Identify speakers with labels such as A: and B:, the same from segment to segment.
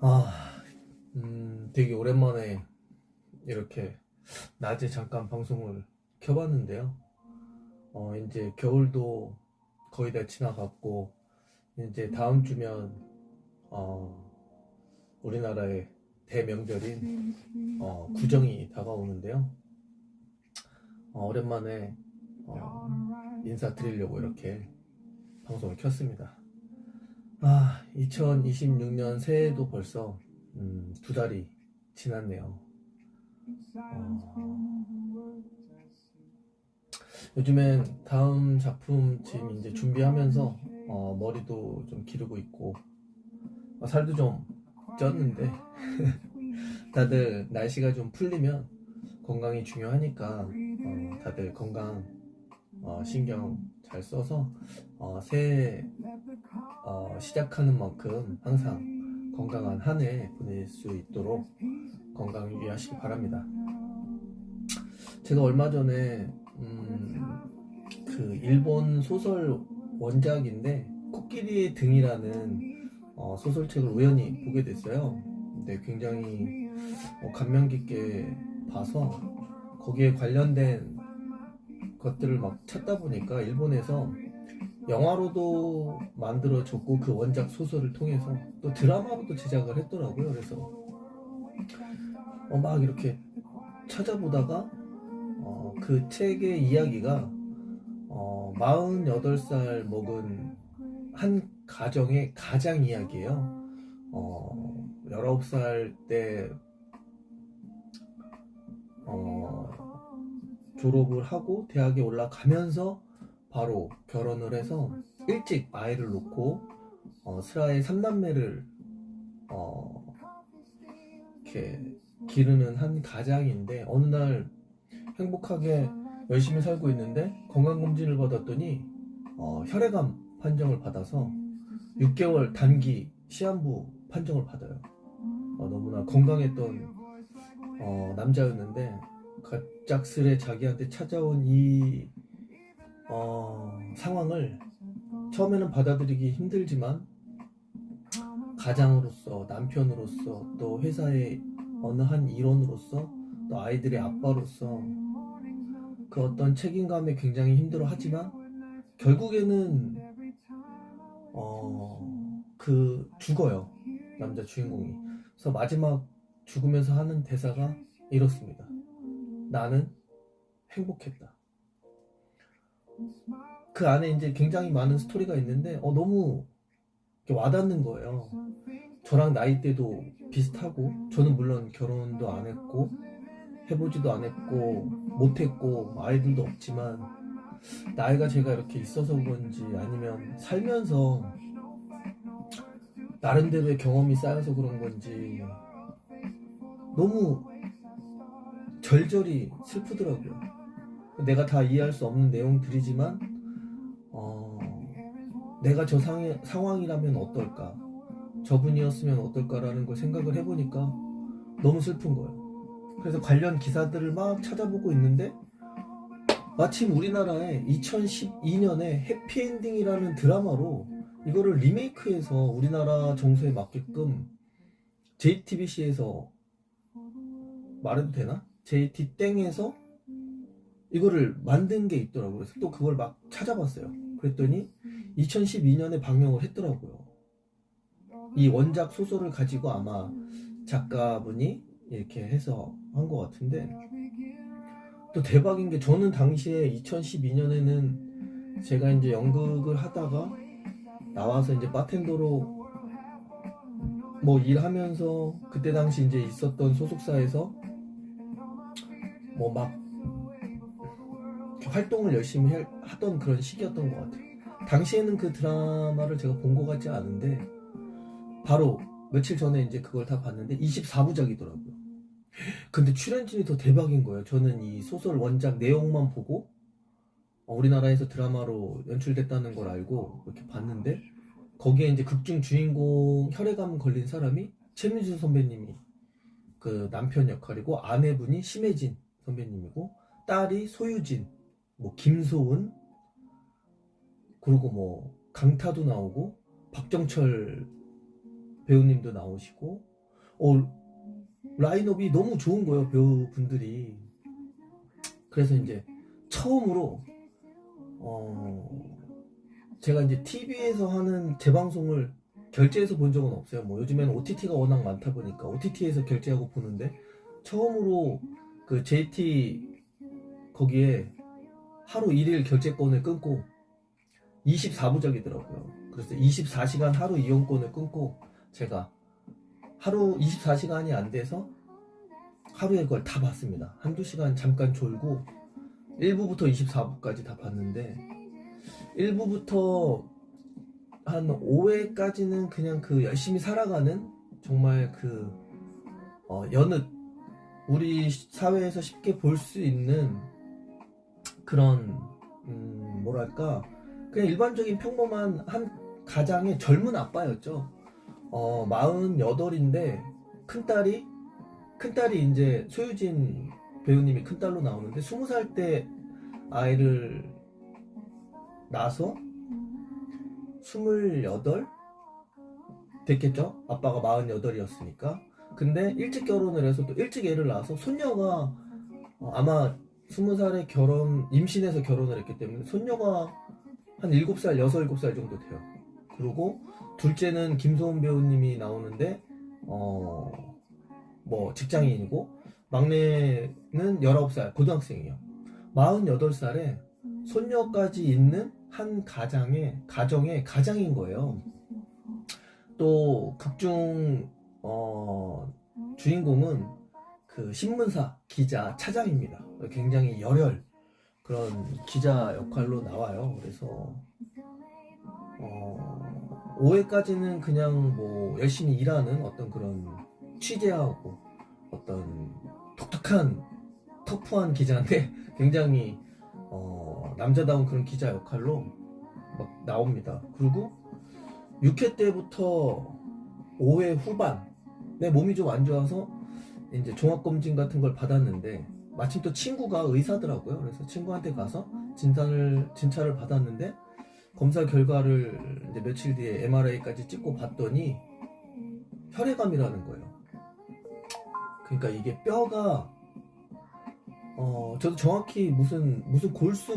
A: 아, 되게 오랜만에 이렇게 낮에 잠깐 방송을 켜봤는데요. 이제 겨울도 거의 다 지나갔고, 이제 다음 주면, 어, 우리나라의 대명절인, 구정이 다가오는데요. 오랜만에, 인사드리려고 이렇게 방송을 켰습니다. 2026년 새해도 벌써, 두 달이 지났네요. 요즘엔 다음 작품 지금 이제 준비하면서 머리도 좀 기르고 있고 살도 좀 쪘는데 다들 날씨가 좀 풀리면 건강이 중요하니까 다들 건강 신경 잘 써서 새해 시작하는 만큼 항상 건강한 한 해 보낼 수 있도록 건강 유의하시기 바랍니다. 제가 얼마 전에 그 일본 소설 원작인데 코끼리의 등이라는 소설책을 우연히 보게 됐어요. 근데 굉장히 감명 깊게 봐서 거기에 관련된 것들을 막 찾다 보니까 일본에서 영화로도 만들어졌고 그 원작 소설을 통해서 또 드라마로도 제작을 했더라고요. 그래서 막 이렇게 찾아보다가 그 책의 이야기가 48살 먹은 한 가정의 가장 이야기예요. 19살 때 졸업을 하고 대학에 올라가면서 바로 결혼을 해서 일찍 아이를 놓고 슬하의 3남매를 이렇게 기르는 한 가장인데 어느 날 행복하게 열심히 살고 있는데 건강검진을 받았더니 혈액암 판정을 받아서 6개월 단기 시한부 판정을 받아요. 너무나 건강했던 남자였는데 갑작스레 자기한테 찾아온 이 상황을 처음에는 받아들이기 힘들지만 가장으로서, 남편으로서, 또 회사의 어느 한 일원으로서, 또 아이들의 아빠로서 그 어떤 책임감에 굉장히 힘들어하지만 결국에는 죽어요, 남자 주인공이. 그래서 마지막 죽으면서 하는 대사가 이렇습니다. 나는 행복했다. 그 안에 이제 굉장히 많은 스토리가 있는데 너무 와닿는 거예요. 저랑 나이대도 비슷하고, 저는 물론 결혼도 안 했고 해보지도 안 했고 못했고 아이들도 없지만 나이가 제가 이렇게 있어서 그런지 아니면 살면서 나름대로의 경험이 쌓여서 그런 건지 너무 절절히 슬프더라고요. 내가 다 이해할 수 없는 내용들이지만 내가 저 상황이라면 어떨까, 저분이었으면 어떨까라는 걸 생각을 해보니까 너무 슬픈 거예요. 그래서 관련 기사들을 막 찾아보고 있는데 마침 우리나라에 2012년에 해피엔딩이라는 드라마로 이거를 리메이크해서 우리나라 정서에 맞게끔 JTBC에서, 말해도 되나? JT땡에서 이거를 만든 게 있더라고요. 그래서 또 그걸 막 찾아봤어요. 그랬더니 2012년에 방영을 했더라고요. 이 원작 소설을 가지고 아마 작가분이 이렇게 해서 한 것 같은데, 또 대박인 게 저는 당시에 2012년에는 제가 이제 연극을 하다가 나와서 이제 바텐더로 뭐 일하면서 그때 당시 이제 있었던 소속사에서 뭐 막 활동을 열심히 하던 그런 시기였던 것 같아요. 당시에는 그 드라마를 제가 본 것 같지 않은데 바로 며칠 전에 이제 그걸 다 봤는데 24부작이더라고요. 근데 출연진이 더 대박인 거예요. 저는 이 소설 원작 내용만 보고 우리나라에서 드라마로 연출됐다는 걸 알고 이렇게 봤는데 거기에 이제 극중 주인공 혈액암 걸린 사람이 최민수 선배님이 그 남편 역할이고, 아내분이 심혜진 선배님이고, 딸이 소유진, 뭐 김소은, 그리고 뭐 강타도 나오고 박정철 배우님도 나오시고 라인업이 너무 좋은 거예요, 배우분들이. 그래서 이제 처음으로 제가 이제 TV에서 하는 재방송을 결제해서 본 적은 없어요. 뭐 요즘에는 OTT가 워낙 많다 보니까 OTT에서 결제하고 보는데, 처음으로 그 JT 거기에 하루 1일 결제권을 끊고 24부작이더라고요. 그래서 24시간 하루 이용권을 끊고 제가 하루 24시간이 안 돼서 하루에 그걸 다 봤습니다. 한두 시간 잠깐 졸고 1부부터 24부까지 다 봤는데, 1부부터 한 5회까지는 그냥 그 열심히 살아가는, 정말 그 여느 우리 사회에서 쉽게 볼 수 있는 그런 뭐랄까, 그냥 일반적인 평범한 한 가장의 젊은 아빠였죠. 48인데 큰딸이 이제 소유진 배우님이 큰딸로 나오는데 20살 때 아이를 낳아서 28 됐겠죠? 아빠가 48이었으니까. 근데 일찍 결혼을 해서 또 일찍 애를 낳아서 손녀가 아마 20살에 임신해서 결혼을 했기 때문에 손녀가 한 7살, 6, 7살 정도 돼요. 그리고 둘째는 김소은 배우님이 나오는데 뭐 직장인이고, 막내는 19살 고등학생이에요. 48살에 손녀까지 있는 한 가정의 가장인 거예요. 또 극중 주인공은 그 신문사 기자 차장입니다. 굉장히 열혈 그런 기자 역할로 나와요. 그래서 5회까지는 그냥 뭐 열심히 일하는 어떤 그런 취재하고 어떤 독특한 터프한 기자인데 굉장히 남자다운 그런 기자 역할로 막 나옵니다. 그리고 6회 때부터 5회 후반 내 몸이 좀 안 좋아서 이제 종합검진 같은 걸 받았는데, 마침 또 친구가 의사더라고요. 그래서 친구한테 가서 진찰을 받았는데, 검사 결과를 이제 며칠 뒤에 MRI까지 찍고 봤더니 혈액암이라는 거예요. 그러니까 이게 뼈가 저도 정확히 무슨 골수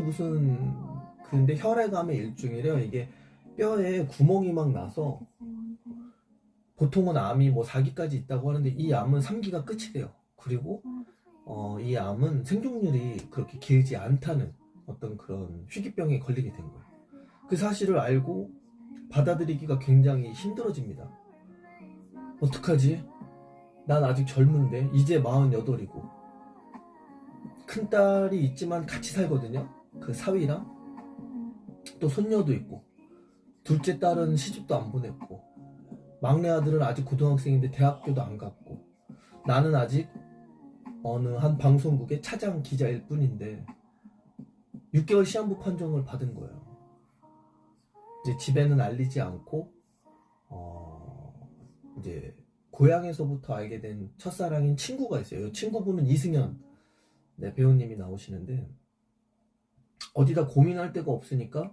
A: 근데 혈액암의 일종이래요. 이게 뼈에 구멍이 막 나서, 보통은 암이 뭐 4기까지 있다고 하는데 이 암은 3기가 끝이래요. 그리고 이 암은 생존율이 그렇게 길지 않다는 어떤 그런 희귀병에 걸리게 된 거예요. 그 사실을 알고 받아들이기가 굉장히 힘들어집니다. 어떡하지? 난 아직 젊은데, 이제 48이고 큰딸이 있지만 같이 살거든요. 그 사위랑. 또 손녀도 있고, 둘째 딸은 시집도 안 보냈고, 막내 아들은 아직 고등학생인데 대학교도 안 갔고, 나는 아직 어느 한 방송국의 차장 기자일 뿐인데 6개월 시한부 판정을 받은 거예요. 이제 집에는 알리지 않고 이제 고향에서부터 알게 된 첫사랑인 친구가 있어요. 친구분은 이승현 배우님이 나오시는데, 어디다 고민할 데가 없으니까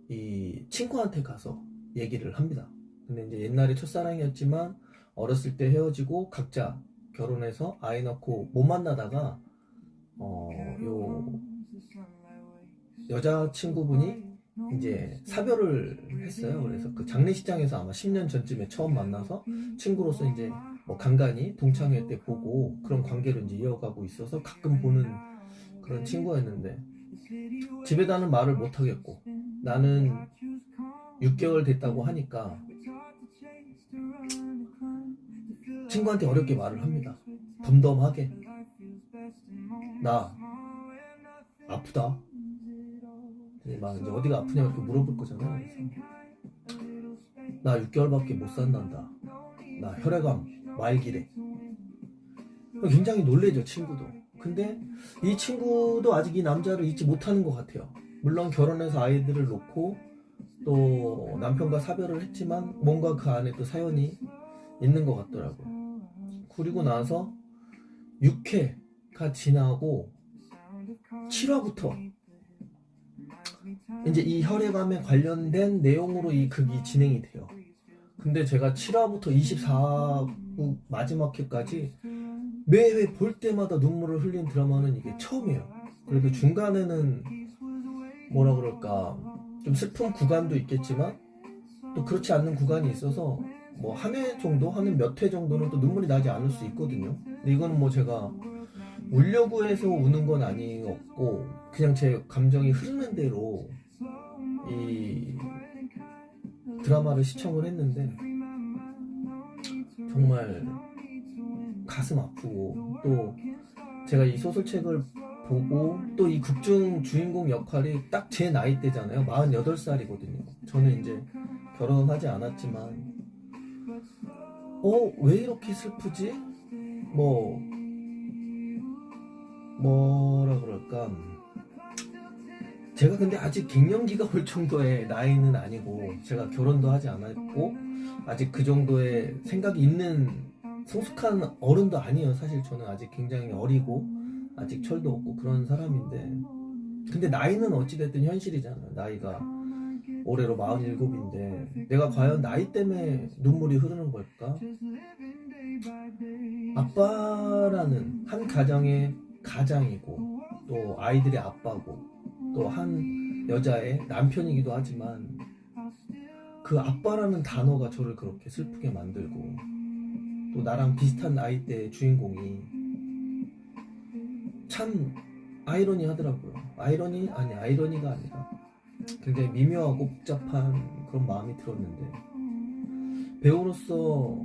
A: 이 친구한테 가서 얘기를 합니다. 근데 이제 옛날에 첫사랑이었지만 어렸을 때 헤어지고 각자 결혼해서 아이 낳고 못 만나다가 요 여자친구분이 이제 사별을 했어요. 그래서 그 장례식장에서 아마 10년 전쯤에 처음 만나서 친구로서 이제 뭐 간간히 동창회 때 보고 그런 관계로 이제 이어가고 있어서 가끔 보는 그런 친구였는데, 집에다는 말을 못 하겠고 나는 6개월 됐다고 하니까 친구한테 어렵게 말을 합니다. 덤덤하게. 나 아프다. 막 이제 어디가 아프냐 이렇게 물어볼 거잖아요. 그래서 나 6개월밖에 못 산단다. 나 혈액암 말기래. 굉장히 놀래죠, 친구도. 근데 이 친구도 아직 이 남자를 잊지 못하는 것 같아요. 물론 결혼해서 아이들을 놓고 또 남편과 사별을 했지만 뭔가 그 안에 또 사연이 있는 것 같더라고요. 그리고 나서 6회가 지나고 7화부터 이제 이 혈액암에 관련된 내용으로 이 극이 진행이 돼요. 근데 제가 7화부터 24부 마지막 회까지 매회 볼 때마다 눈물을 흘린 드라마는 이게 처음이에요. 그래도 중간에는 뭐라 그럴까 좀 슬픈 구간도 있겠지만 또 그렇지 않는 구간이 있어서 뭐 한 회 정도 하는 몇 회 정도는 또 눈물이 나지 않을 수 있거든요. 근데 이거는 뭐 제가 울려고 해서 우는 건 아니었고 그냥 제 감정이 흐르는 대로 이 드라마를 시청을 했는데 정말 가슴 아프고 또 제가 이 소설책을 보고 또 이 극중 주인공 역할이 딱 제 나이대잖아요. 48살이거든요. 저는 이제 결혼하지 않았지만 왜 이렇게 슬프지? 뭐라 그럴까 제가 근데 아직 갱년기가 올 정도의 나이는 아니고 제가 결혼도 하지 않았고 아직 그 정도의 생각이 있는 성숙한 어른도 아니에요. 사실 저는 아직 굉장히 어리고 아직 철도 없고 그런 사람인데 근데 나이는 어찌됐든 현실이잖아요. 나이가 올해로 47인데 내가 과연 나이 때문에 눈물이 흐르는 걸까? 아빠라는 한 가정의 가장이고 또 아이들의 아빠고 또 한 여자의 남편이기도 하지만 그 아빠라는 단어가 저를 그렇게 슬프게 만들고 또 나랑 비슷한 나이대의 주인공이 참 아이러니하더라고요. 아이러니가 아니라 굉장히 미묘하고 복잡한 그런 마음이 들었는데 배우로서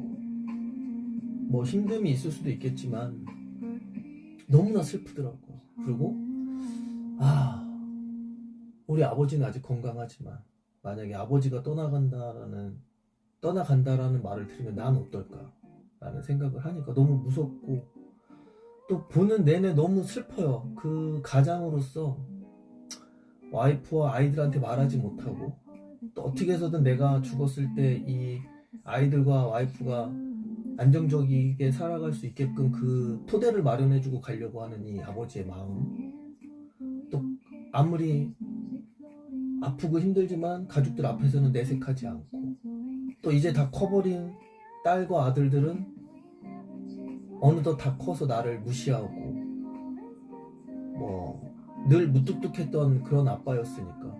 A: 뭐 힘듦이 있을 수도 있겠지만 너무나 슬프더라고요. 그리고 우리 아버지는 아직 건강하지만 만약에 아버지가 떠나간다라는 말을 들으면 난 어떨까 라는 생각을 하니까 너무 무섭고 또 보는 내내 너무 슬퍼요. 그 가장으로서 와이프와 아이들한테 말하지 못하고 또 어떻게 해서든 내가 죽었을 때 이 아이들과 와이프가 안정적이게 살아갈 수 있게끔 그 토대를 마련해주고 가려고 하는 이 아버지의 마음 또 아무리 아프고 힘들지만 가족들 앞에서는 내색하지 않고 또 이제 다 커버린 딸과 아들들은 어느덧 다 커서 나를 무시하고 늘 무뚝뚝했던 그런 아빠였으니까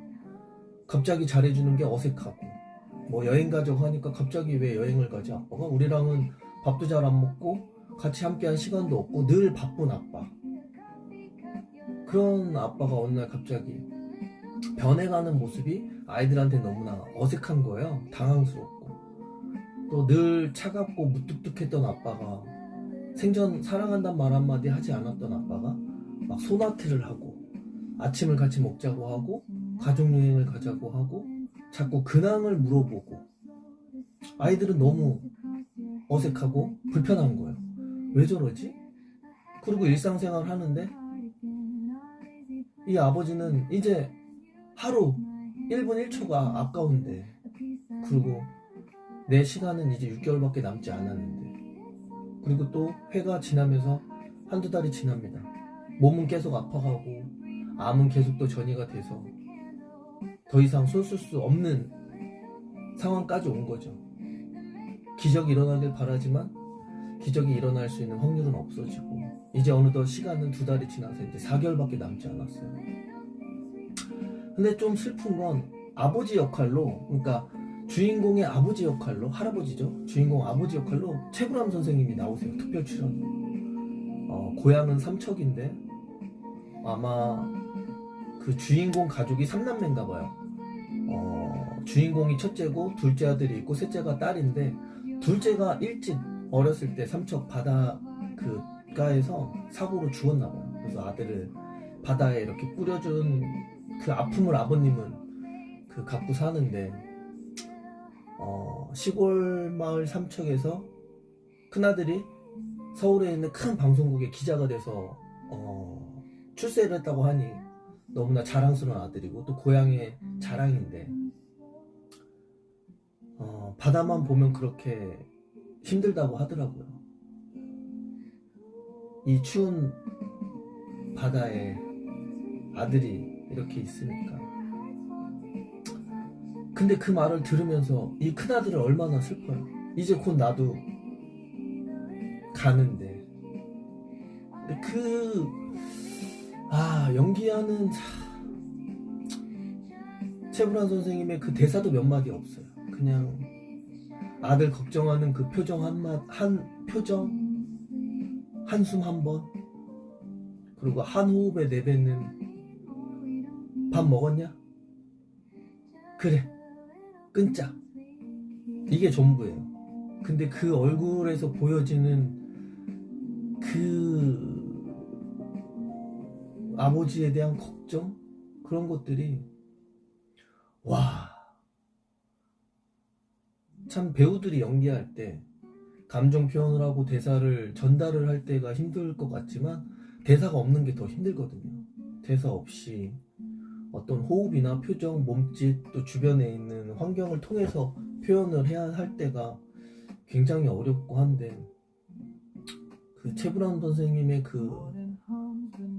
A: 갑자기 잘해주는 게 어색하고 여행 가자고 하니까 갑자기 왜 여행을 가지 아빠가 우리랑은 밥도 잘 안 먹고 같이 함께한 시간도 없고 늘 바쁜 아빠 그런 아빠가 어느 날 갑자기 변해가는 모습이 아이들한테 너무나 어색한 거예요. 당황스럽고 또 늘 차갑고 무뚝뚝했던 아빠가 생전 사랑한다는 말 한마디 하지 않았던 아빠가 막 소나트를 하고 아침을 같이 먹자고 하고 가족여행을 가자고 하고 자꾸 근황을 물어보고 아이들은 너무 어색하고 불편한 거예요. 왜 저러지? 그리고 일상생활을 하는데 이 아버지는 이제 하루 1분 1초가 아까운데 그리고 내 시간은 이제 6개월밖에 남지 않았는데 그리고 또 회가 지나면서 한두 달이 지납니다. 몸은 계속 아파가고 암은 계속 또 전이가 돼서 더 이상 손 쓸 수 없는 상황까지 온 거죠. 기적이 일어나길 바라지만 기적이 일어날 수 있는 확률은 없어지고 이제 어느덧 시간은 2달이 지나서 이제 4개월밖에 남지 않았어요. 근데 좀 슬픈 건 아버지 역할로 그러니까 주인공의 아버지 역할로 할아버지죠. 주인공 아버지 역할로 최불암 선생님이 나오세요. 특별 출연으로. 고향은 삼척인데 아마 그 주인공 가족이 3남매인가 봐요. 주인공이 첫째고 둘째 아들이 있고 셋째가 딸인데 둘째가 일찍 어렸을 때 삼척 바다 그 가에서 사고로 죽었나 봐요. 그래서 아들을 바다에 이렇게 뿌려준 그 아픔을 아버님은 그 갖고 사는데 시골 마을 삼척에서 큰아들이 서울에 있는 큰 방송국의 기자가 돼서 출세를 했다고 하니 너무나 자랑스러운 아들이고 또 고향의 자랑인데 바다만 보면 그렇게 힘들다고 하더라고요. 이 추운 바다에 아들이 이렇게 있으니까 근데 그 말을 들으면서 이 큰아들은 얼마나 슬퍼요. 이제 곧 나도 가는데. 근데 연기하는 최불암 선생님의 그 대사도 몇 마디 없어요. 그냥 아들 걱정하는 그 표정 한 표정, 한숨 한 번, 그리고 한 호흡에 내뱉는 밥 먹었냐? 그래, 끊자. 이게 전부예요. 근데 그 얼굴에서 보여지는 그 아버지에 대한 걱정? 그런 것들이 참 배우들이 연기할 때 감정 표현을 하고 대사를 전달을 할 때가 힘들 것 같지만 대사가 없는 게 더 힘들거든요. 대사 없이 어떤 호흡이나 표정, 몸짓, 또 주변에 있는 환경을 통해서 표현을 해야 할 때가 굉장히 어렵고 한데, 그 최불암 선생님의 그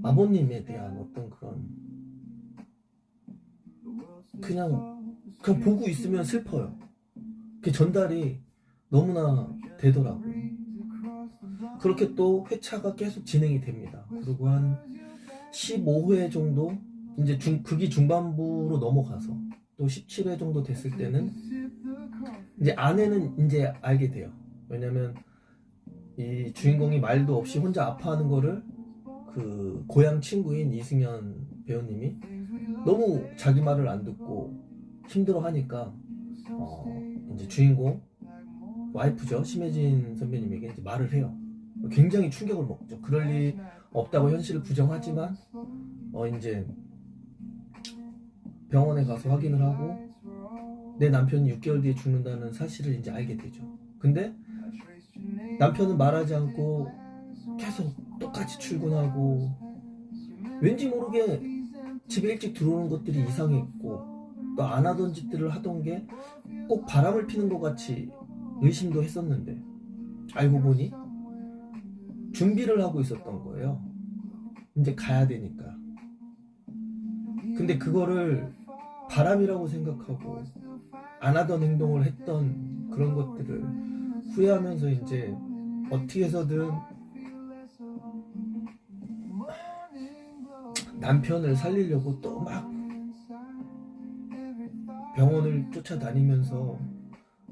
A: 아버님에 대한 어떤 그런 그냥 보고 있으면 슬퍼요. 그 전달이 너무나 되더라고요. 그렇게 또 회차가 계속 진행이 됩니다. 그리고 한 15회 정도 이제 극이 중반부로 넘어가서 또 17회 정도 됐을 때는 이제 아내는 이제 알게 돼요. 왜냐면 이 주인공이 말도 없이 혼자 아파하는 거를 그 고향 친구인 이승연 배우님이 너무 자기 말을 안 듣고 힘들어하니까 이제 주인공 와이프죠, 심혜진 선배님에게 이제 말을 해요. 굉장히 충격을 먹죠. 그럴 리 없다고 현실을 부정하지만 이제 병원에 가서 확인을 하고 내 남편이 6개월 뒤에 죽는다는 사실을 이제 알게 되죠. 근데 남편은 말하지 않고 계속 똑같이 출근하고 왠지 모르게 집에 일찍 들어오는 것들이 이상했고 또 안 하던 짓들을 하던 게 꼭 바람을 피는 것 같이 의심도 했었는데 알고 보니 준비를 하고 있었던 거예요. 이제 가야 되니까. 근데 그거를 바람이라고 생각하고 안 하던 행동을 했던 그런 것들을 후회하면서 이제 어떻게 해서든 남편을 살리려고 또 막 병원을 쫓아다니면서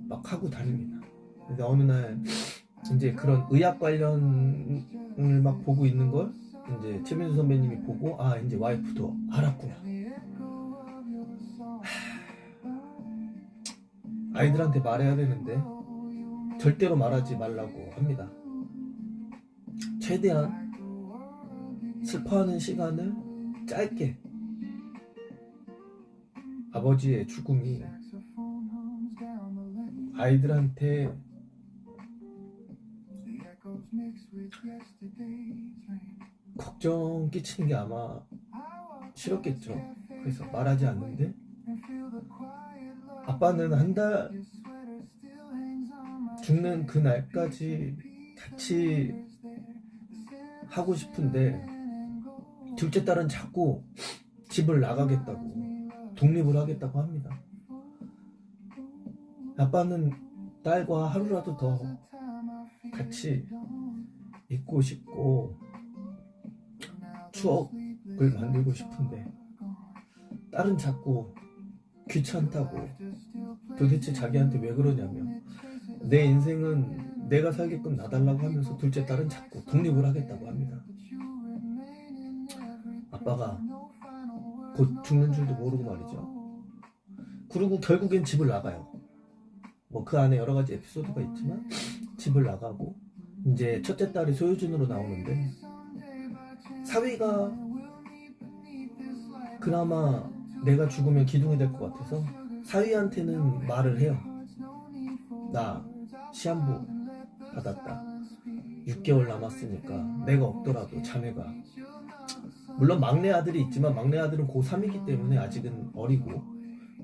A: 막 하고 다닙니다. 근데 어느 날 이제 그런 의학 관련을 막 보고 있는 걸 이제 최민수 선배님이 보고 이제 와이프도 알았구나. 아이들한테 말해야 되는데 절대로 말하지 말라고 합니다. 최대한 슬퍼하는 시간을 짧게. 아버지의 죽음이 아이들한테 걱정 끼치는 게 아마 싫었겠죠. 그래서 말하지 않는데 아빠는 한 달 죽는 그 날까지 같이 하고 싶은데 둘째 딸은 자꾸 집을 나가겠다고, 독립을 하겠다고 합니다. 아빠는 딸과 하루라도 더 같이 있고 싶고 추억을 만들고 싶은데 딸은 자꾸 귀찮다고, 도대체 자기한테 왜 그러냐며 내 인생은 내가 살게끔 놔달라고 하면서 둘째 딸은 자꾸 독립을 하겠다고 합니다. 아빠가 곧 죽는 줄도 모르고 말이죠. 그리고 결국엔 집을 나가요. 그 안에 여러 가지 에피소드가 있지만 집을 나가고 이제 첫째 딸이 소유준으로 나오는데 사위가 그나마 내가 죽으면 기둥이 될 것 같아서 사위한테는 말을 해요. 나 시한부 받았다. 6개월 남았으니까 내가 없더라도 자네가, 물론 막내 아들이 있지만 막내 아들은 고3이기 때문에 아직은 어리고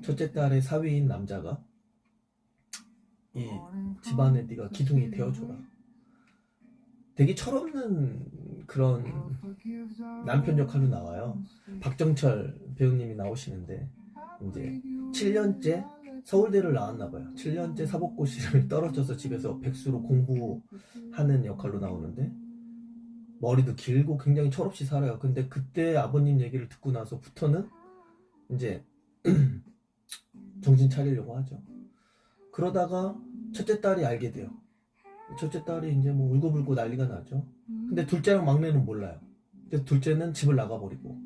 A: 첫째 딸의 사위인 남자가 이 집안에 네가 기둥이 되어줘라. 되게 철없는 그런 남편 역할로 나와요. 박정철 배우님이 나오시는데 이제 7년째 서울대를 나왔나봐요. 7년째 사법고시를 떨어져서 집에서 백수로 공부하는 역할로 나오는데 머리도 길고 굉장히 철없이 살아요. 근데 그때 아버님 얘기를 듣고 나서부터는 이제 정신 차리려고 하죠. 그러다가 첫째 딸이 알게 돼요. 첫째 딸이 이제 뭐 울고불고 난리가 나죠. 근데 둘째랑 막내는 몰라요. 근데 둘째는 집을 나가버리고.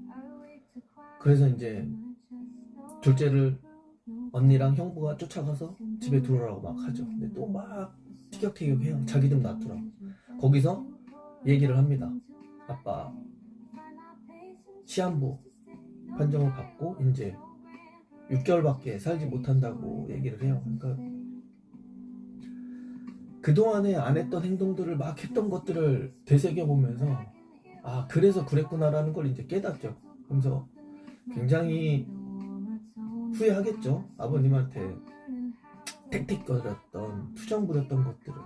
A: 그래서 이제 둘째를 언니랑 형부가 쫓아가서 집에 들어오라고 막 하죠. 근데 또 막 티격태격해요. 자기 좀 놔두라고. 거기서 얘기를 합니다. 아빠 시한부 판정을 받고 이제 6개월밖에 살지 못한다고 얘기를 해요. 그러니까 그동안에 안 했던 행동들을 막 했던 것들을 되새겨보면서 아 그래서 그랬구나라는 걸 이제 깨닫죠. 그래서 굉장히 후회하겠죠. 아버님한테 택택거렸던 투정 부렸던 것들을.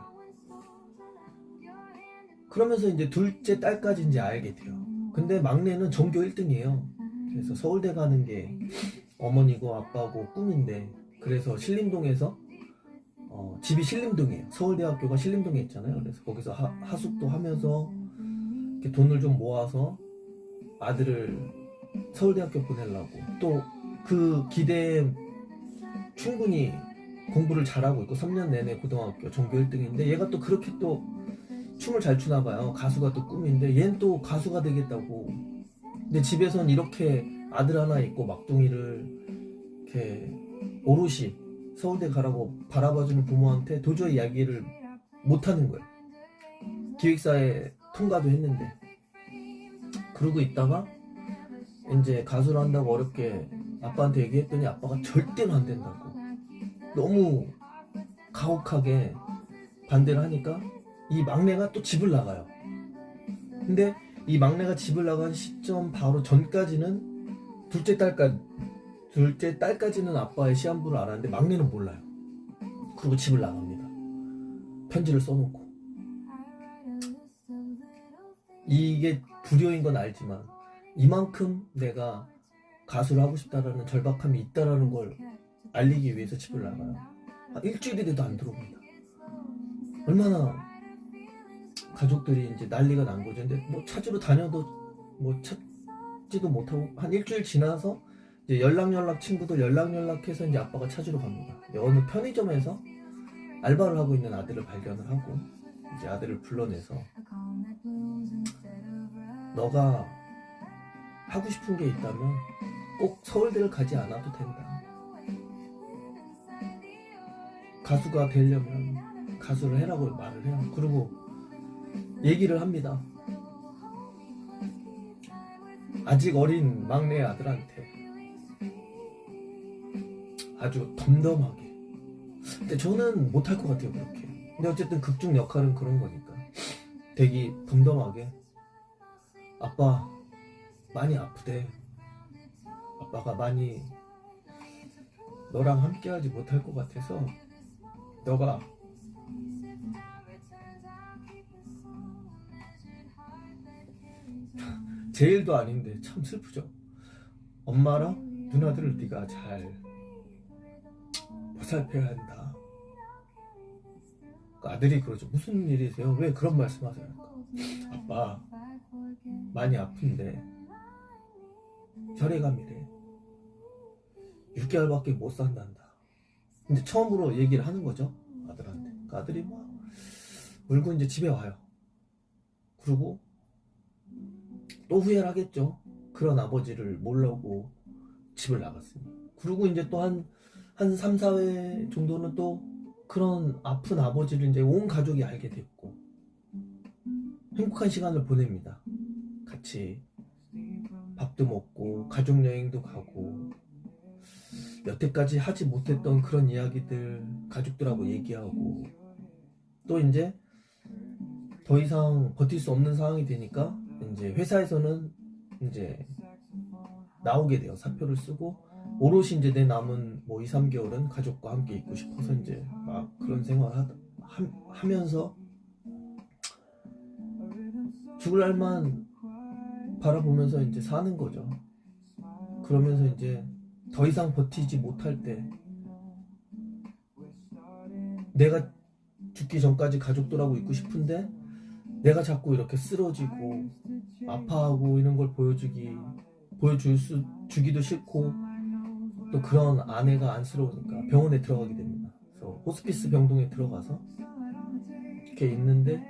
A: 그러면서 이제 둘째 딸까지 이제 알게 돼요. 근데 막내는 전교 1등이에요. 그래서 서울대 가는 게 어머니고 아빠고 꿈인데, 그래서 신림동에서 집이 신림동이에요. 서울대학교가 신림동에 있잖아요. 그래서 거기서 하숙도 하면서 이렇게 돈을 좀 모아서 아들을 서울대학교 보내려고, 또 그 기대에 충분히 공부를 잘하고 있고 3년 내내 고등학교 전교 1등인데 얘가 또 그렇게 또 춤을 잘 추나 봐요. 가수가 또 꿈인데 얘는 또 가수가 되겠다고. 근데 집에선 이렇게 아들 하나 있고 막둥이를 이렇게 오롯이 서울대 가라고 바라봐주는 부모한테 도저히 이야기를 못하는 거예요. 기획사에 통과도 했는데. 그러고 있다가 이제 가수를 한다고 어렵게 아빠한테 얘기했더니 아빠가 절대로 안 된다고 너무 가혹하게 반대를 하니까 이 막내가 또 집을 나가요. 근데 이 막내가 집을 나간 시점 바로 전까지는 둘째 딸까지는 아빠의 시한부를 알았는데 막내는 몰라요. 그리고 집을 나갑니다. 편지를 써놓고. 이게 불효인 건 알지만 이만큼 내가 가수를 하고 싶다라는 절박함이 있다라는 걸 알리기 위해서 집을 나가요. 한 일주일이 돼도 안 들어옵니다. 얼마나 가족들이 이제 난리가 난 거죠. 근데 뭐 찾으러 다녀도 뭐 찾지도 못하고 한 일주일 지나서 이제 연락 친구들 연락해서 이제 아빠가 찾으러 갑니다. 어느 편의점에서 알바를 하고 있는 아들을 발견을 하고 이제 아들을 불러내서 너가 하고 싶은 게 있다면 꼭 서울대를 가지 않아도 된다. 가수가 되려면 가수를 해라고 말을 해요. 그리고 얘기를 합니다. 아직 어린 막내 아들한테 아주 덤덤하게. 근데 저는 못할 것 같아요, 그렇게. 근데 어쨌든 극중 역할은 그런 거니까 되게 덤덤하게 아빠 많이 아프대. 아빠가 많이 너랑 함께하지 못할 것 같아서 너가 제 일도 아닌데 참 슬프죠. 엄마랑 누나들을 네가 잘 보살펴야 한다. 그 아들이 그러죠. 무슨 일이세요? 왜 그런 말씀하세요? 아빠 많이 아픈데 혈액암이래. 6개월밖에 못 산단다. 근데 처음으로 얘기를 하는 거죠, 아들한테. 그 아들이 막 울고 이제 집에 와요. 그리고 또 후회를 하겠죠. 그런 아버지를 모르고 집을 나갔으니. 그리고 이제 또 한 3, 4회 정도는 또 그런 아픈 아버지를 이제 온 가족이 알게 됐고 행복한 시간을 보냅니다. 같이 밥도 먹고 가족 여행도 가고 여태까지 하지 못했던 그런 이야기들 가족들하고 얘기하고, 또 이제 더 이상 버틸 수 없는 상황이 되니까 이제 회사에서는 이제 나오게 돼요. 사표를 쓰고 오롯이 이제 내 남은 뭐 2, 3개월은 가족과 함께 있고 싶어서 이제 막 그런 생활을 하면서 죽을 날만 바라보면서 이제 사는 거죠. 그러면서 이제 더 이상 버티지 못할 때 내가 죽기 전까지 가족들하고 있고 싶은데 내가 자꾸 이렇게 쓰러지고 아파하고 이런 걸 주기도 싫고 또 그런 아내가 안쓰러우니까 병원에 들어가게 됩니다. 그래서 호스피스 병동에 들어가서 이렇게 있는데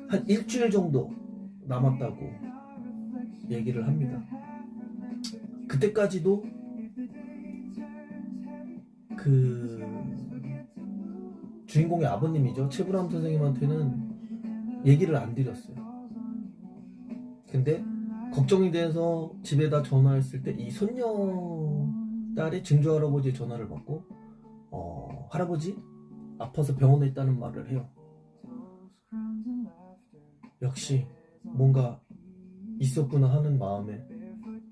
A: 한 일주일 정도 남았다고 얘기를 합니다. 그때까지도 그 주인공의 아버님이죠. 최불암 선생님한테는 얘기를 안 드렸어요. 근데 걱정이 돼서 집에다 전화했을 때 이 손녀딸의 증조할아버지의 전화를 받고 할아버지 아파서 병원에 있다는 말을 해요. 역시 뭔가 있었구나 하는 마음에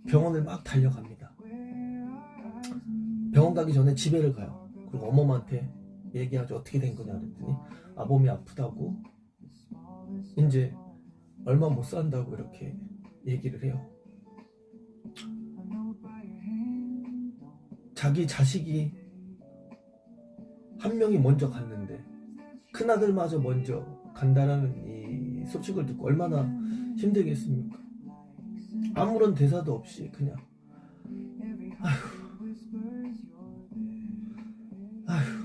A: 병원을 막 달려갑니다. 병원 가기 전에 집에를 가요. 그리고 어머님한테 얘기하죠. 어떻게 된 거냐 그랬더니 아범이 아프다고 이제 얼마 못 산다고 이렇게 얘기를 해요. 자기 자식이 한 명이 먼저 갔는데 큰아들마저 먼저 간다라는 이 소식을 듣고 얼마나 힘들겠습니까? 아무런 대사도 없이 그냥 아휴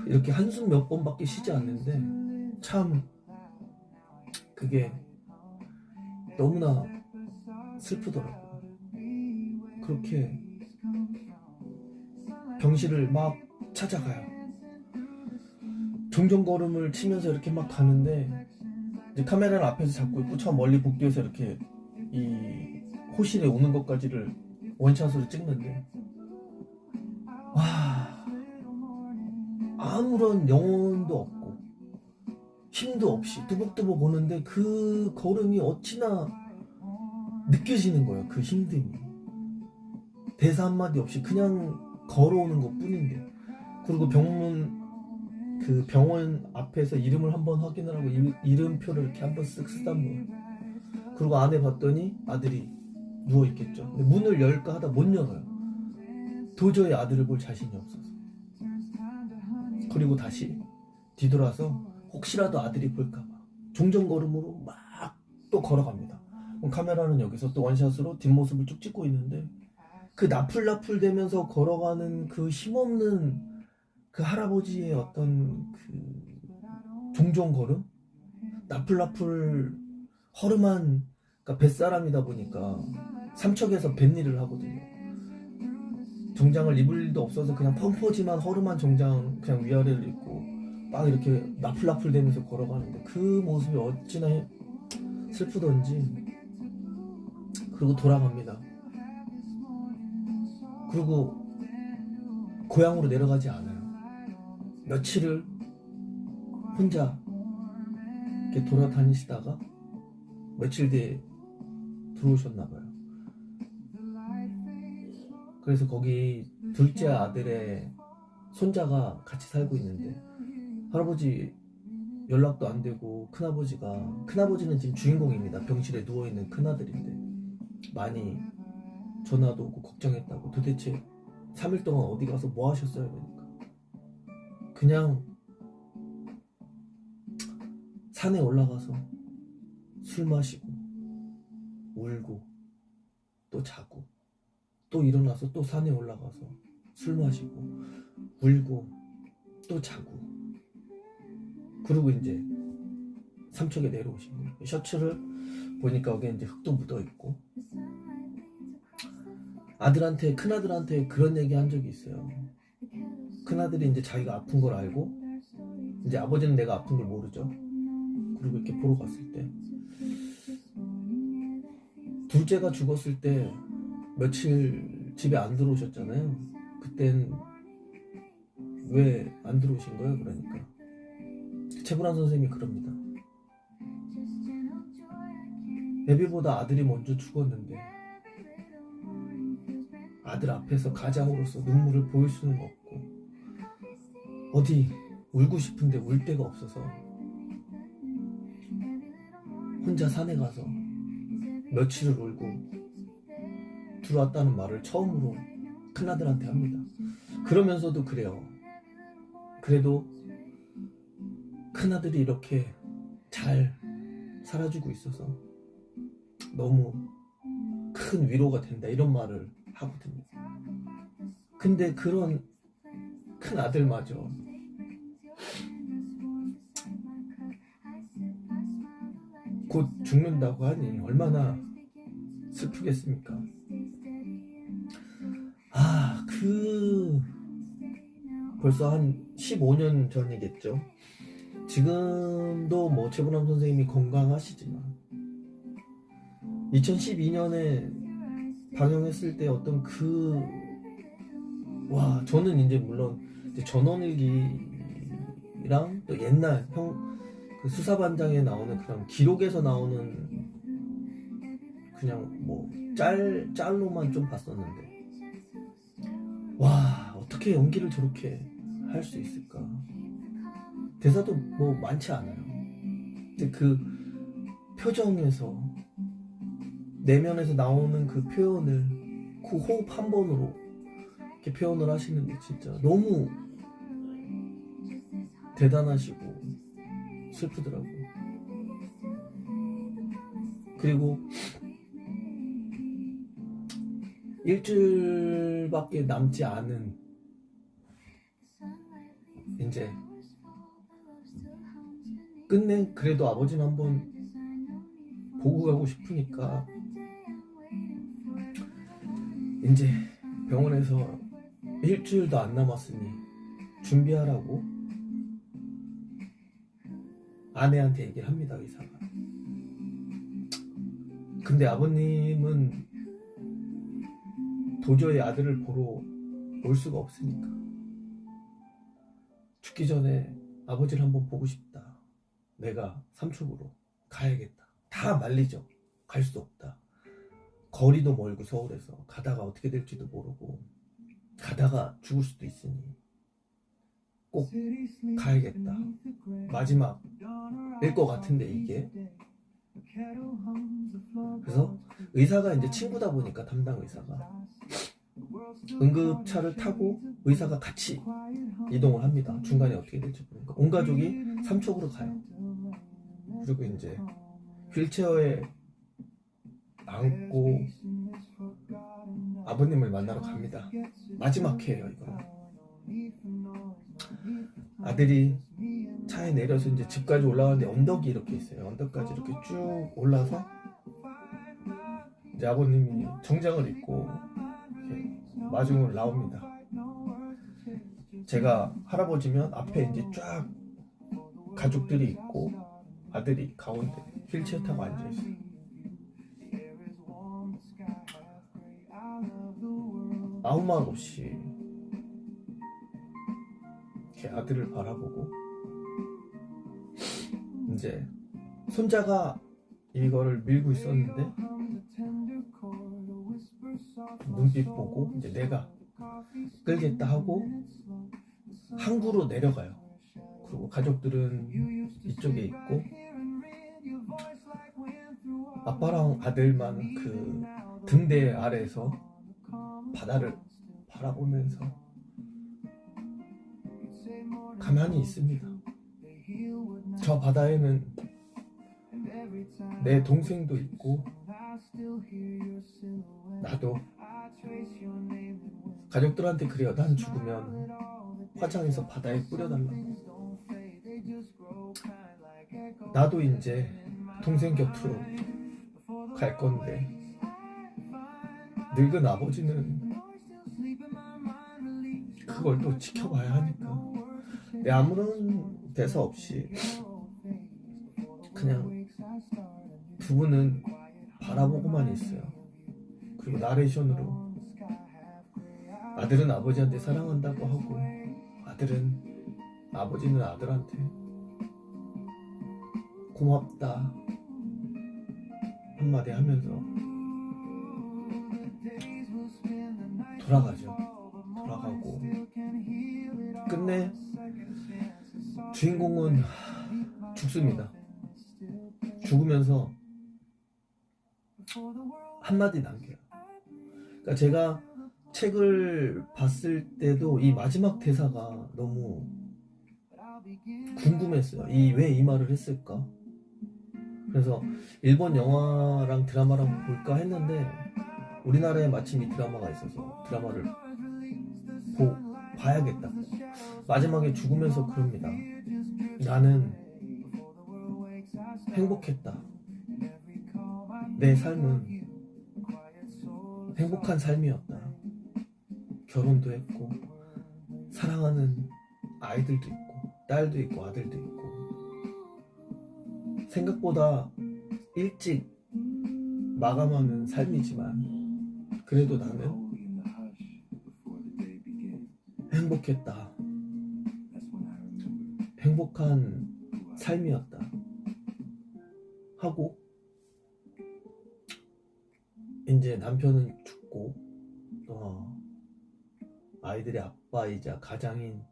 A: 이렇게 한숨 몇 번밖에 쉬지 않는데 참 그게 너무나 슬프더라고요. 그렇게 병실을 막 찾아가요. 종종걸음을 치면서 이렇게 막 가는데 이제 카메라를 앞에서 잡고 있고 저 멀리 복도에서 이렇게 이 호실에 오는 것까지를 원샷으로 찍는데 와 아무런 영혼도 없고 힘도 없이 뚜벅뚜벅 오는데 그 걸음이 어찌나 느껴지는 거예요. 그 힘듦이 대사 한마디 없이 그냥 걸어오는 것 뿐인데 그리고 그 병원 앞에서 이름을 한번 확인을 하고 이름표를 이렇게 한번 쓱 쓰단 거예요. 그리고 안에 봤더니 아들이 누워있겠죠. 근데 문을 열까 하다 못 열어요. 도저히 아들을 볼 자신이 없어서. 그리고 다시 뒤돌아서 혹시라도 아들이 볼까봐 종전걸음으로 막 또 걸어갑니다. 그럼 카메라는 여기서 또 원샷으로 뒷모습을 쭉 찍고 있는데 그 나풀나풀 대면서 걸어가는 그 힘없는 그 할아버지의 어떤 그 종종걸음? 나풀나풀 허름한 그러니까 뱃사람이다 보니까 삼척에서 뱃일을 하거든요. 정장을 입을 일도 없어서 그냥 펑퍼짐한 허름한 정장 그냥 위아래를 입고 막 이렇게 나풀나풀 대면서 걸어가는데 그 모습이 어찌나 슬프던지 그리고 돌아갑니다. 그리고 고향으로 내려가지 않아요. 며칠을 혼자 이렇게 돌아다니시다가 며칠 뒤에 들어오셨나봐요. 그래서 거기 둘째 아들의 손자가 같이 살고 있는데 할아버지 연락도 안 되고 큰아버지는 지금 주인공입니다. 병실에 누워있는 큰아들인데 많이 전화도 오고 걱정했다고 도대체 3일 동안 어디 가서 뭐 하셨어요? 그러니까 그냥 산에 올라가서 술 마시고 울고 또 자고 또 일어나서 또 산에 올라가서 술 마시고 울고 또 자고 그리고 이제 삼척에 내려오신 거예요. 셔츠를 보니까 여기에 이제 흙도 묻어 있고 큰아들한테 그런 얘기 한 적이 있어요. 큰아들이 이제 자기가 아픈 걸 알고 이제 아버지는 내가 아픈 걸 모르죠. 그리고 이렇게 보러 갔을 때 둘째가 죽었을 때 며칠 집에 안 들어오셨잖아요. 그땐 왜 안 들어오신 거예요? 그러니까 최불암 선생님이 그럽니다. 애비보다 아들이 먼저 죽었는데 아들 앞에서 가장으로서 눈물을 보일 수는 없고 어디 울고 싶은데 울 데가 없어서 혼자 산에 가서 며칠을 울고 들어왔다는 말을 처음으로 큰아들한테 합니다. 그러면서도 그래요. 그래도 큰아들이 이렇게 잘 살아주고 있어서 너무 큰 위로가 된다 이런 말을 하거든요. 근데 그런 큰 아들마저 곧 죽는다고 하니 얼마나 슬프겠습니까? 벌써 한 15년 전이겠죠. 지금도 뭐 최불암 선생님이 건강하시지만 2012년에 방영했을 때 어떤 저는 이제 물론 이제 전원일기랑 또 옛날 그 수사반장에 나오는 그런 기록에서 나오는 그냥 뭐 짤로만 좀 봤었는데 어떻게 연기를 저렇게 할 수 있을까? 대사도 뭐 많지 않아요. 근데 그 표정에서 내면에서 나오는 그 표현을 그 호흡 한 번으로 이렇게 표현을 하시는 게 진짜 너무 대단하시고 슬프더라고요. 그리고 일주일밖에 남지 않은 이제 끝내 그래도 아버지는 한번 보고 가고 싶으니까 이제 병원에서 일주일도 안 남았으니 준비하라고 아내한테 얘기를 합니다, 의사가. 근데 아버님은 도저히 아들을 보러 올 수가 없으니까 죽기 전에 아버지를 한번 보고 싶다. 내가 삼척으로 가야겠다. 다 말리죠. 갈 수 없다. 거리도 멀고 서울에서 가다가 어떻게 될지도 모르고 가다가 죽을 수도 있으니 꼭 가야겠다. 마지막일 것 같은데 이게. 그래서 의사가 이제 친구다 보니까 담당 의사가 응급차를 타고 의사가 같이 이동을 합니다. 중간에 어떻게 될지 모르니까 온 가족이 삼척으로 가요. 그리고 이제 휠체어에 안고 아버님을 만나러 갑니다. 마지막 회예요, 이거는. 아들이 차에 내려서 이제 집까지 올라가는데 언덕이 이렇게 있어요. 언덕까지 이렇게 쭉 올라서 이제 아버님이 정장을 입고 이렇게 마중을 나옵니다. 제가 할아버지면 앞에 이제 쫙 가족들이 있고 아들이 가운데 휠체어 타고 앉아있어요. 아무 말 없이 이렇게 아들을 바라보고 이제 손자가 이거를 밀고 있었는데 눈빛 보고 이제 내가 끌겠다 하고 항구로 내려가요. 그리고 가족들은 이쪽에 있고 아빠랑 아들만 그 등대 아래에서 바다를 바라보면서 가만히 있습니다. 저 바다에는 내 동생도 있고 나도. 가족들한테 그래요. 난 죽으면 화장해서 바다에 뿌려달라고. 나도 이제 동생 곁으로 갈 건데 늙은 아버지는 그걸 또 지켜봐야 하니까 아무런 대사 없이 그냥 두 분은 바라보고만 있어요. 그리고 나레이션으로 아들은 아버지한테 사랑한다고 하고 아버지는 아들한테 고맙다 한마디 하면서 돌아가고 끝내 주인공은 죽습니다. 죽으면서 한마디 남겨요. 그러니까 제가 책을 봤을 때도 이 마지막 대사가 너무 궁금했어요. 왜 이 말을 했을까? 그래서 일본 영화랑 드라마랑 볼까 했는데 우리나라에 마침 이 드라마가 있어서 드라마를 봐야겠다. 마지막에 죽으면서 그럽니다. 나는 행복했다. 내 삶은 행복한 삶이었다. 결혼도 했고 사랑하는 아이들도 있고 딸도 있고 아들도 있고 생각보다 일찍 마감하는 삶이지만 그래도 나는 행복했다. 행복한 삶이었다. 하고 이제 남편은 죽고 아이들의 아빠이자 가장인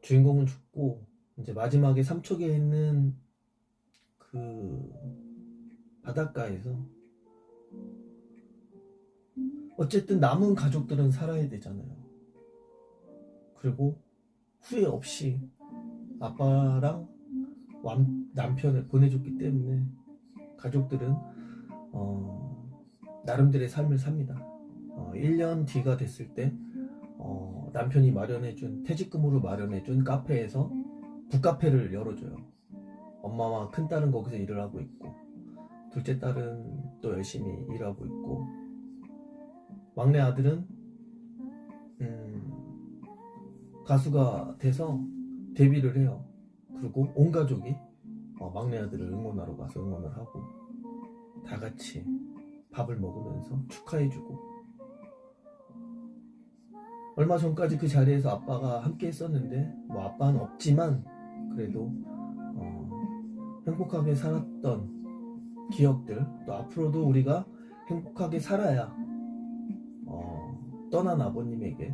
A: 주인공은 죽고 이제 마지막에 삼척에 있는 그 바닷가에서 어쨌든 남은 가족들은 살아야 되잖아요. 그리고 후회 없이 아빠랑 남편을 보내줬기 때문에 가족들은 나름대로의 삶을 삽니다. 1년 뒤가 됐을 때 남편이 마련해준 퇴직금으로 마련해준 카페에서 북카페를 열어줘요. 엄마와 큰딸은 거기서 일을 하고 있고 둘째 딸은 또 열심히 일하고 있고 막내 아들은 가수가 돼서 데뷔를 해요. 그리고 온 가족이 막내 아들을 응원하러 가서 응원을 하고 다 같이 밥을 먹으면서 축하해주고 얼마 전까지 그 자리에서 아빠가 함께 했었는데 뭐 아빠는 없지만 그래도 행복하게 살았던 기억들 또 앞으로도 우리가 행복하게 살아야 떠난 아버님에게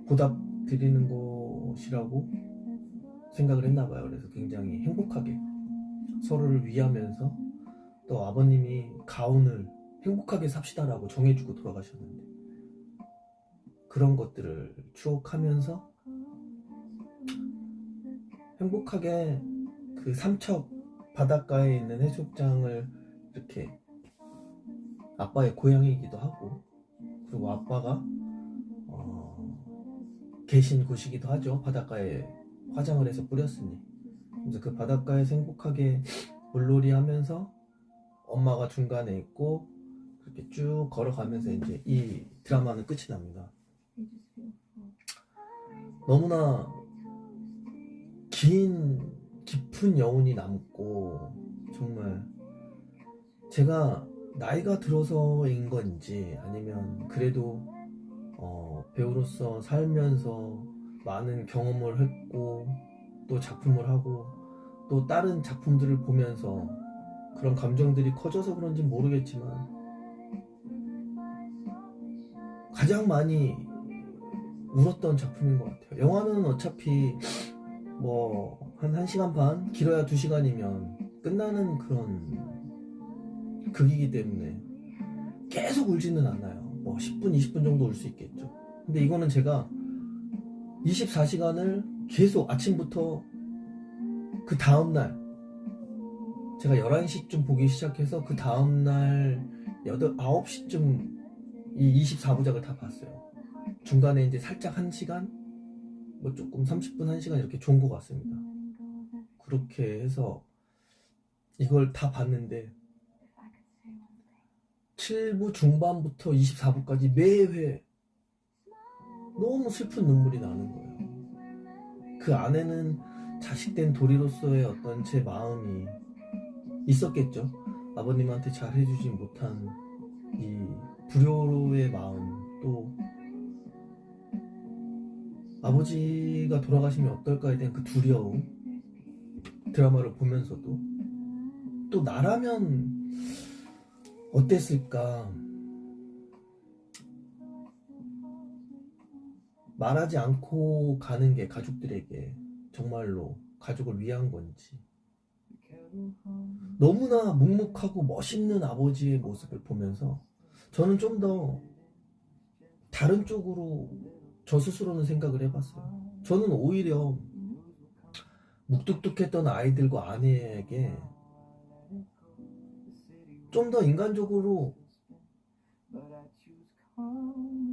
A: 보답 드리는 것이라고 생각을 했나봐요. 그래서 굉장히 행복하게 서로를 위하면서 또 아버님이 가훈을 행복하게 삽시다라고 정해주고 돌아가셨는데 그런 것들을 추억하면서 행복하게 그 삼척 바닷가에 있는 해수욕장을 이렇게 아빠의 고향이기도 하고 그리고 아빠가 계신 곳이기도 하죠. 바닷가에 화장을 해서 뿌렸으니 그래서 그 바닷가에서 행복하게 물놀이 하면서 엄마가 중간에 있고 그렇게 쭉 걸어가면서 이제 이 드라마는 끝이 납니다. 너무나 깊은 여운이 남고 정말 제가 나이가 들어서인 건지 아니면 그래도 배우로서 살면서 많은 경험을 했고 또 작품을 하고 또 다른 작품들을 보면서 그런 감정들이 커져서 그런지 모르겠지만 가장 많이 울었던 작품인 것 같아요. 영화는 어차피 뭐 한 1시간 반 길어야 2시간이면 끝나는 그런 극이기 때문에 계속 울지는 않아요. 뭐 10분 20분 정도 울 수 있겠죠. 근데 이거는 제가 24시간을 계속 아침부터 그 다음날 제가 11시쯤 보기 시작해서 그 다음날 9시쯤 이 24부작을 다 봤어요. 중간에 이제 살짝 1시간 뭐 조금 30분 1시간 이렇게 좋은 것 같습니다. 그렇게 해서 이걸 다 봤는데 7부 중반부터 24부까지 매회 너무 슬픈 눈물이 나는 거예요. 그 안에는 자식된 도리로서의 어떤 제 마음이 있었겠죠. 아버님한테 잘 해주지 못한 이 불효의 마음 또 아버지가 돌아가시면 어떨까에 대한 그 두려움 드라마를 보면서도 또 나라면 어땠을까 말하지 않고 가는 게 가족들에게 정말로 가족을 위한 건지 너무나 묵묵하고 멋있는 아버지의 모습을 보면서 저는 좀 더 다른 쪽으로 저 스스로는 생각을 해봤어요. 저는 오히려 묵뚝뚝했던 아이들과 아내에게 좀 더 인간적으로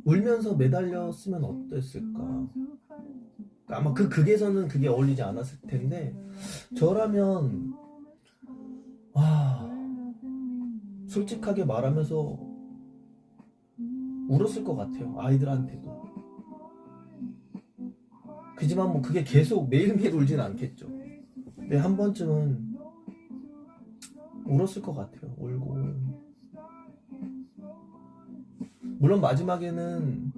A: 울면서 매달렸으면 어땠을까. 아마 그 극에서는 그게 어울리지 않았을 텐데 저라면 솔직하게 말하면서 울었을 것 같아요. 아이들한테도. 그지만 뭐 그게 계속 매일매일 울진 않겠죠. 근데 한 번쯤은 울었을 것 같아요. 울고. 물론 마지막에는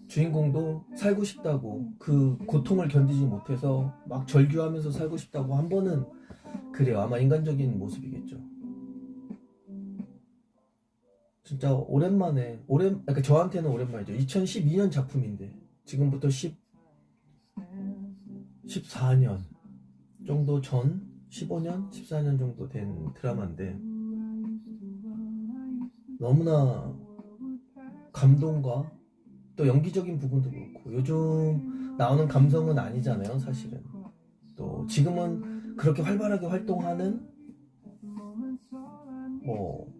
A: 주인공도 살고 싶다고, 그 고통을 견디지 못해서 막 절규하면서 살고 싶다고 한 번은 그래요. 아마 인간적인 모습이겠죠. 진짜 오랜만에, 그러니까 저한테는 오랜만이죠. 2012년 작품인데 지금부터 14년 정도 전, 15년, 14년 정도 된 드라마인데 너무나 감동과 또 연기적인 부분도 그렇고, 요즘 나오는 감성은 아니잖아요, 사실은. 또 지금은 그렇게 활발하게 활동하는 뭐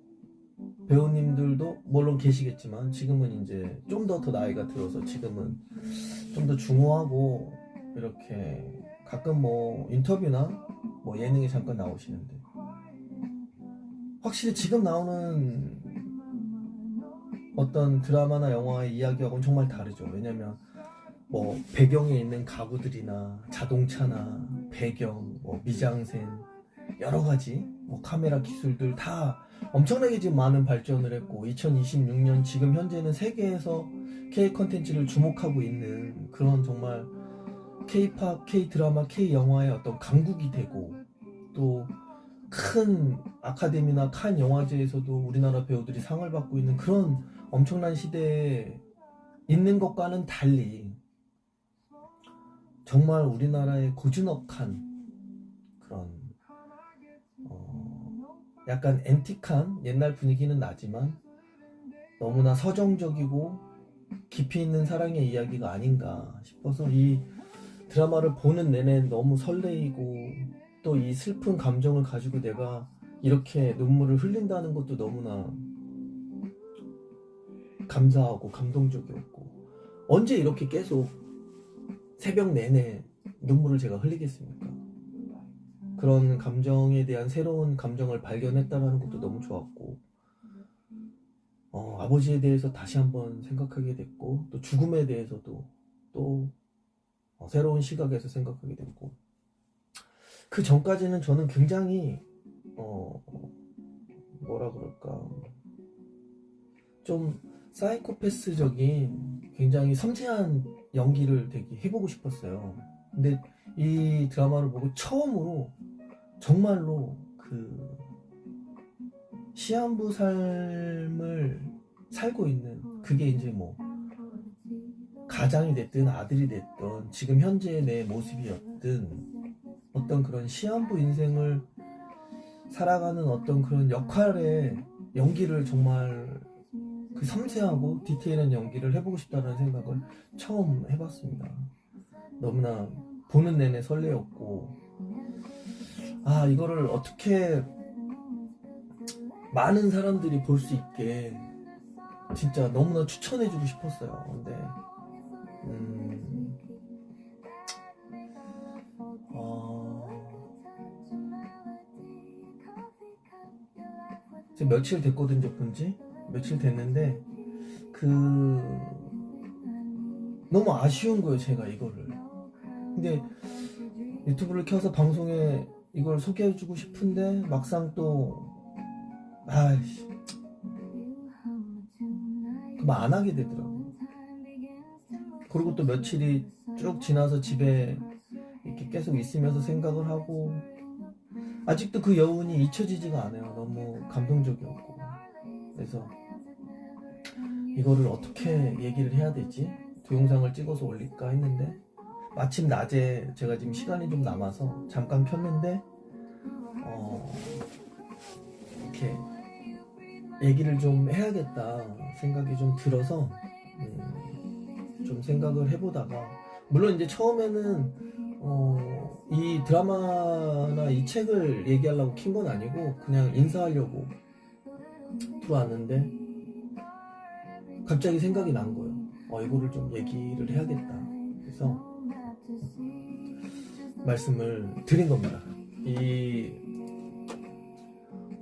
A: 배우님들도 물론 계시겠지만 지금은 이제 좀 더 나이가 들어서 지금은 좀 더 중후하고 이렇게 가끔 뭐 인터뷰나 뭐 예능에 잠깐 나오시는데 확실히 지금 나오는 어떤 드라마나 영화의 이야기하고는 정말 다르죠. 왜냐면 뭐 배경에 있는 가구들이나 자동차나 배경, 뭐 미장센 여러 가지 뭐 카메라 기술들 다 엄청나게 지금 많은 발전을 했고 2026년 지금 현재는 세계에서 K 컨텐츠를 주목하고 있는 그런 정말 K-팝, K-드라마, K-영화의 어떤 강국이 되고 또 큰 아카데미나 칸 영화제에서도 우리나라 배우들이 상을 받고 있는 그런 엄청난 시대에 있는 것과는 달리 정말 우리나라의 고즈넉한 그런 약간 앤틱한 옛날 분위기는 나지만 너무나 서정적이고 깊이 있는 사랑의 이야기가 아닌가 싶어서 이 드라마를 보는 내내 너무 설레이고 또 이 슬픈 감정을 가지고 내가 이렇게 눈물을 흘린다는 것도 너무나 감사하고 감동적이었고, 언제 이렇게 계속 새벽 내내 눈물을 제가 흘리겠습니까? 그런 감정에 대한 새로운 감정을 발견했다는 것도 너무 좋았고, 아버지에 대해서 다시 한번 생각하게 됐고, 또 죽음에 대해서도 또 새로운 시각에서 생각하게 됐고, 그 전까지는 저는 굉장히 뭐라 그럴까, 좀 사이코패스적인 굉장히 섬세한 연기를 되게 해보고 싶었어요. 근데 이 드라마를 보고 처음으로 정말로 그 시한부 삶을 살고 있는, 그게 이제 뭐 가장이 됐든 아들이 됐든 지금 현재의 내 모습이었든 어떤 그런 시한부 인생을 살아가는 어떤 그런 역할의 연기를 정말 그 섬세하고 디테일한 연기를 해보고 싶다는 생각을 처음 해봤습니다. 너무나 보는 내내 설레었고, 이거를 어떻게 많은 사람들이 볼 수 있게 진짜 너무나 추천해주고 싶었어요. 근데 지금 며칠 됐거든요, 본지? 며칠 됐는데 너무 아쉬운 거예요, 제가 이거를. 근데 유튜브를 켜서 방송에 이걸 소개해주고 싶은데 막상 또 그만 안 하게 되더라고요. 그리고 또 며칠이 쭉 지나서 집에 이렇게 계속 있으면서 생각을 하고 아직도 그 여운이 잊혀지지가 않아요. 너무 감동적이었고. 그래서 이거를 어떻게 얘기를 해야 되지? 동영상을 찍어서 올릴까 했는데 마침 낮에 제가 지금 시간이 좀 남아서 잠깐 켰는데 이렇게 얘기를 좀 해야겠다 생각이 좀 들어서 좀 생각을 해보다가 물론 이제 처음에는 이 드라마나 이 책을 얘기하려고 킨 건 아니고 그냥 인사하려고 들어왔는데 갑자기 생각이 난 거예요. 이거를 좀 얘기를 해야겠다. 그래서 말씀을 드린 겁니다. 이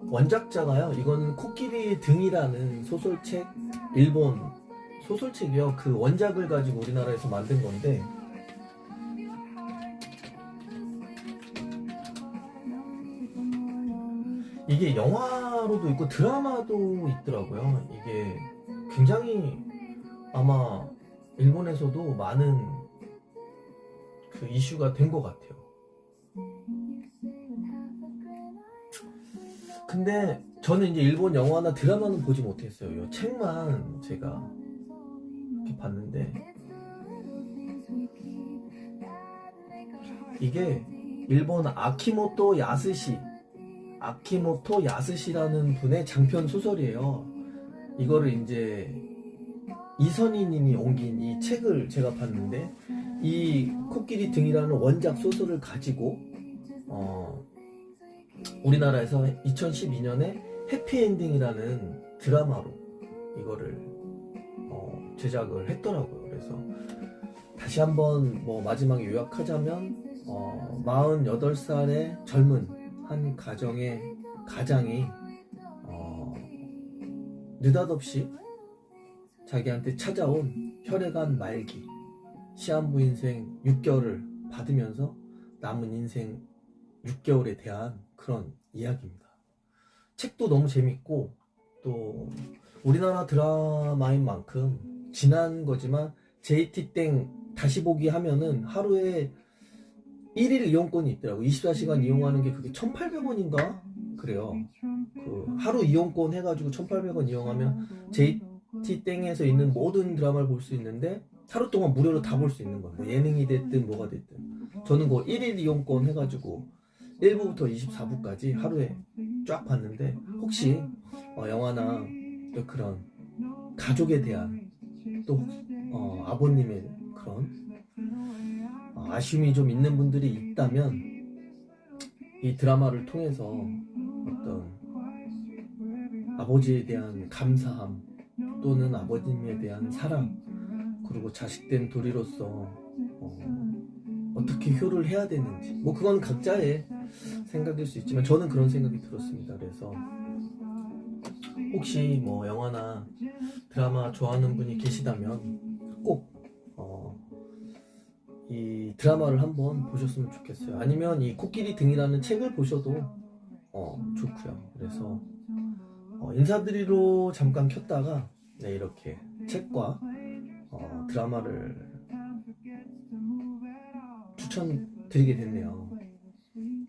A: 원작자가요, 이거는 코끼리 등이라는 소설책, 일본 소설책이요. 그 원작을 가지고 우리나라에서 만든 건데, 이게 영화로도 있고 드라마도 있더라고요. 이게 굉장히 아마 일본에서도 많은 그 이슈가 된 것 같아요. 근데 저는 이제 일본 영화나 드라마는 보지 못했어요. 이 책만 제가 이렇게 봤는데, 이게 일본 아키모토 야스시라는 분의 장편 소설이에요. 이거를 이제 이선희님이 옮긴 이 책을 제가 봤는데, 이 코끼리 등이라는 원작 소설을 가지고 우리나라에서 2012년에 해피엔딩이라는 드라마로 이거를 제작을 했더라고요. 그래서 다시 한번 뭐 마지막에 요약하자면 48살의 젊은 한 가정의 가장이 느닷없이 자기한테 찾아온 혈액암 말기 시한부 인생 6개월을 받으면서 남은 인생 6개월에 대한 그런 이야기입니다. 책도 너무 재밌고, 또 우리나라 드라마인 만큼 지난 거지만 JT땡 다시 보기 하면은 하루에 1일 이용권이 있더라고. 24시간 이용하는 게 그게 1,800원인가? 그래요. 그 하루 이용권 해가지고 1,800원 이용하면 JT땡에서 있는 모든 드라마를 볼 수 있는데 하루 동안 무료로 다 볼 수 있는 거예요. 뭐 예능이 됐든 뭐가 됐든. 저는 그 1일 이용권 해가지고 1부부터 24부까지 하루에 쫙 봤는데, 혹시 영화나 또 그런 가족에 대한 또 아버님의 그런 아쉬움이 좀 있는 분들이 있다면 이 드라마를 통해서 어떤 아버지에 대한 감사함 또는 아버님에 대한 사랑, 그리고 자식된 도리로서 어떻게 효를 해야 되는지, 뭐 그건 각자의 생각일 수 있지만 저는 그런 생각이 들었습니다. 그래서 혹시 뭐 영화나 드라마 좋아하는 분이 계시다면 꼭 이 드라마를 한번 보셨으면 좋겠어요. 아니면 이 코끼리 등이라는 책을 보셔도 좋고요. 그래서 인사드리러 잠깐 켰다가 이렇게 책과 드라마를 추천드리게 됐네요.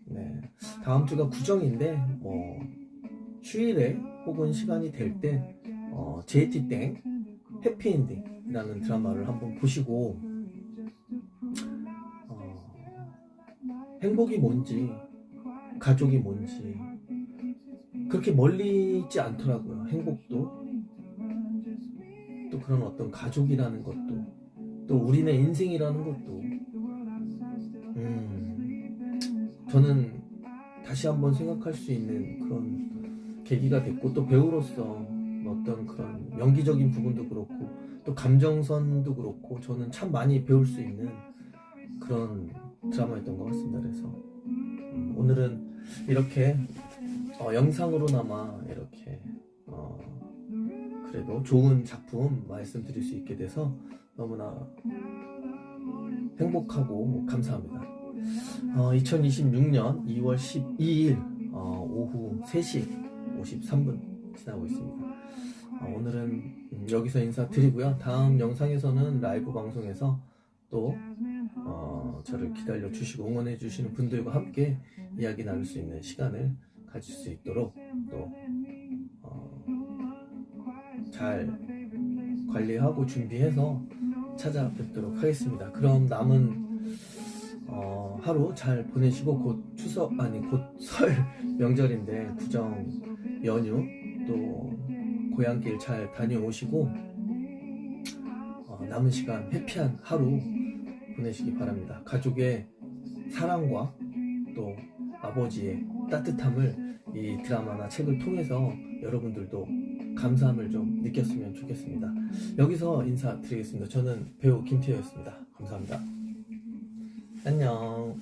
A: 네, 다음 주가 구정인데 뭐 휴일에 혹은 시간이 될 때 JT땡 해피엔딩이라는 드라마를 한번 보시고 행복이 뭔지, 가족이 뭔지 그렇게 멀리 있지 않더라고요. 행복도, 또 그런 어떤 가족이라는 것도, 또 우리네 인생이라는 것도 저는 다시 한번 생각할 수 있는 그런 계기가 됐고, 또 배우로서 어떤 그런 연기적인 부분도 그렇고 또 감정선도 그렇고 저는 참 많이 배울 수 있는 그런 드라마였던 것 같습니다. 그래서 오늘은 이렇게 영상으로나마 이렇게 그래도 좋은 작품 말씀드릴 수 있게 돼서 너무나 행복하고 감사합니다. 2026년 2월 12일 오후 3시 53분 지나고 있습니다. 오늘은 여기서 인사드리고요. 다음 영상에서는 라이브 방송에서 또 저를 기다려 주시고 응원해 주시는 분들과 함께 이야기 나눌 수 있는 시간을 가질 수 있도록 또 잘 관리하고 준비해서 찾아뵙도록 하겠습니다. 그럼 남은 하루 잘 보내시고, 곧 추석 곧 설 명절인데 구정 연휴 또 고향길 잘 다녀오시고 남은 시간 해피한 하루 보내시기 바랍니다. 가족의 사랑과 또 아버지의 따뜻함을 이 드라마나 책을 통해서 여러분들도 감사함을 좀 느꼈으면 좋겠습니다. 여기서 인사드리겠습니다. 저는 배우 김태호였습니다. 감사합니다. 안녕.